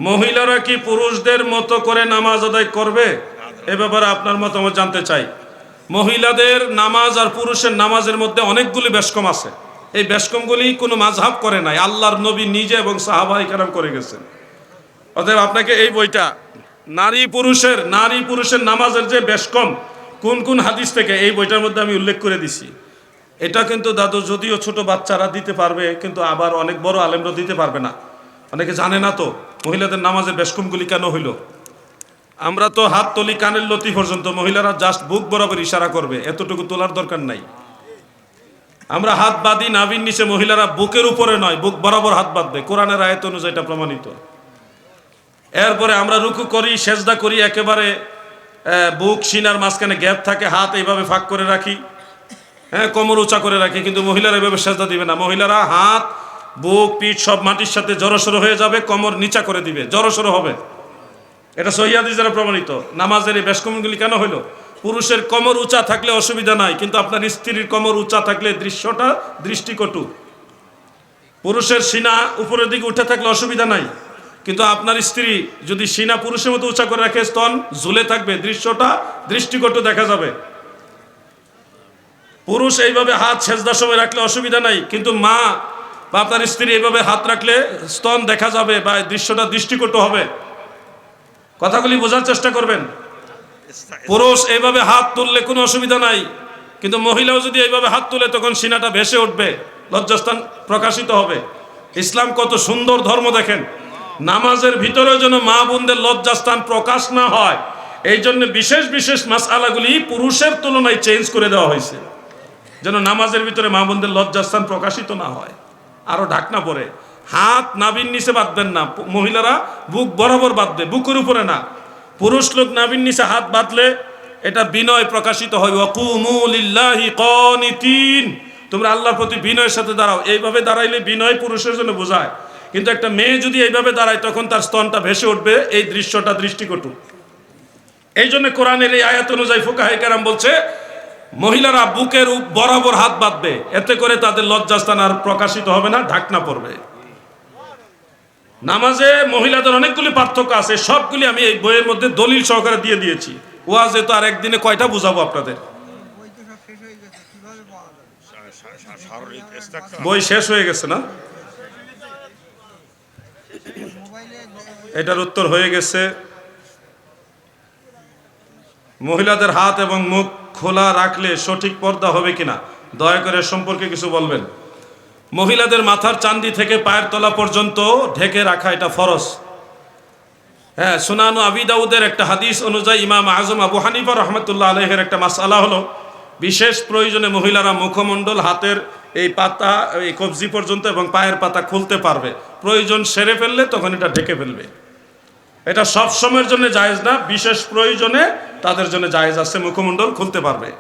মহিলারা কি পুরুষদের মতো করে নামাজ আদায় করবে? এ ব্যাপারে আপনার মতামত জানতে চাই। মহিলাদের নামাজ আর পুরুষের নামাজের মধ্যে অনেকগুলি বেশকম আছে। এই বেশকমগুলি কোনো মাযহাব করে নাই, আল্লাহর নবী নিজে এবং সাহাবায়ে কেরাম করে গেছেন। অতএব আপনাকে এই বইটা নারী পুরুষের নামাজের যে বেশকম কোন কোন হাদিস থেকে, এই বইটার মধ্যে আমি উল্লেখ করে দিছি। এটা কিন্তু দাদু যদিও ছোট বাচ্চারা দিতে পারবে, কিন্তু আবার অনেক বড় আলেমরা দিতে পারবে না। অনেকে জানে না তো মহিলাদের নামাজের বেশকমগুলি কেন হইল। আমরা তো হাত তুলি কানের লতি পর্যন্ত, মহিলারা জাস্ট বুক বরাবর ইশারা করবে, এতটুকু তোলার দরকার নাই। আমরা হাত বাঁধি নাভির নিচে, মহিলারা বুকের উপরে নয়, বুক বরাবর হাত বাঁধবে, কোরআনের আয়াত অনুযায়ী এটা প্রমাণিত। এরপরে আমরা রুকু করি, সেজদা করি, একেবারে বুক সিনার মাঝখানে গ্যাপ থাকে, হাত এইভাবে ফাঁক করে রাখি, হ্যাঁ, কোমর উঁচা করে রাখি। কিন্তু মহিলারা এভাবে সেজদা দিবে না। মহিলারা হাত, বুক, পিঠ সব মাটির সাথে জড়সড় হয়ে যাবে, কোমর নিচা করে দিবে, জড়সড় হবে। এটা সহিহ হাদিস দ্বারা প্রমাণিত। নামাজের এই বেশকমগুলি কেন হইলো? পুরুষের কোমর উঁচা থাকলে অসুবিধা নাই, কিন্তু আপনার স্ত্রীর কোমর উঁচা থাকলে দৃশ্যটা দৃষ্টিকটু। পুরুষের সিনা উপরের দিকে উঠে থাকলে অসুবিধা নাই, কিন্তু আপনার স্ত্রী যদি সিনা পুরুষের মতো উঁচা করে রাখে, স্তন ঝুলে থাকবে, দৃশ্যটা দৃষ্টিকটু দেখা যাবে। পুরুষ এইভাবে হাত সেজদার সময় রাখলে অসুবিধা নাই, কিন্তু মা বা আপনার স্ত্রী এইভাবে হাত রাখলে স্তন দেখা যাবে বা দৃশ্যটা দৃষ্টিকটু হবে। কথাগুলি বোঝার চেষ্টা করবেন। পুরুষ এইভাবে হাত তুললে কোনো অসুবিধা নাই, কিন্তু মহিলাও যদি এইভাবে হাত তুলে তখন সিনাটা ভেসে উঠবে, লজ্জাস্থান প্রকাশিত হবে। ইসলাম কত সুন্দর ধর্ম দেখেন। নামাজের ভিতরে যেন মা বোনদের লজ্জাস্থান প্রকাশ না হয়, এই জন্য বিশেষ বিশেষ মাসআলাগুলি পুরুষের তুলনায় চেঞ্জ করে দেওয়া হয়েছে, যেন নামাজের ভিতরে মা বোনদের লজ্জাস্থান প্রকাশিত না হয়। আরো ঢাকনা পরে হাত নাভির নিচে বাঁধবেন না, মহিলারা বুক বরাবর বাঁধবে, বুকের উপরে না। পুরুষ লোক নাভির নিচে হাত বাঁধলে এটা বিনয় প্রকাশিত হয়। ওয়াকুমু লিল্লাহি কানিতিন, তোমরা আল্লাহর প্রতি বিনয়ের সাথে দাঁড়াও। এইভাবে দাঁড়াইলে বিনয় পুরুষের জন্য বোঝায়, কিন্তু একটা মেয়ে যদি এইভাবে দাঁড়ায় তখন তার স্তনটা ভেসে উঠবে, এই দৃশ্যটা দৃষ্টিকটু। এই জন্য কোরআনের এই আয়াত অনুযায়ী ফুকাহে কেরাম বলছে মহিলারা বুকের বরাবর হাত বাঁধবে, এতে করে তাদের লজ্জাস্থান আর প্রকাশিত হবে না, ঢাকনা পড়বে। নামাজে মহিলাদের অনেকগুলি পার্থক্য আছে, সবগুলি আমি এই বইয়ের মধ্যে দলিল সহকারে দিয়ে দিয়েছি। ওয়াজে তো আর একদিনে কয়টা বুঝাবো আপনাদের, বই শেষ হয়ে গেছে না? এটার উত্তর হয়ে গেছে। মহিলাদের হাত এবং মুখ খোলা রাখলে সঠিক পর্দা হবে কিনা, দয়া করে সম্পর্কে কিছু বলবেন। মহিলাদের মাথার চান্দি থেকে পায়ের তলা পর্যন্ত ঢেকে রাখা এটা ফরজ। হ্যাঁ, সুনানু আবি দাউদের একটা হাদিস অনুযায়ী ইমাম আজম আবু হানিফা রহমতুল্লাহ আলাইহির একটা মাসআলা হলো, বিশেষ প্রয়োজনে মহিলারা মুখমণ্ডল, হাতের এই পাতা, এই কবজি পর্যন্ত এবং পায়ের পাতা খুলতে পারবে। প্রয়োজন সেরে ফেললে তখন এটা ঢেকে ফেলবে। এটা সব সময়ের জন্য জায়েজ না, বিশেষ প্রয়োজনে তাদের জন্য জায়েজ আছে, মুখমণ্ডল খুলতে পারবে।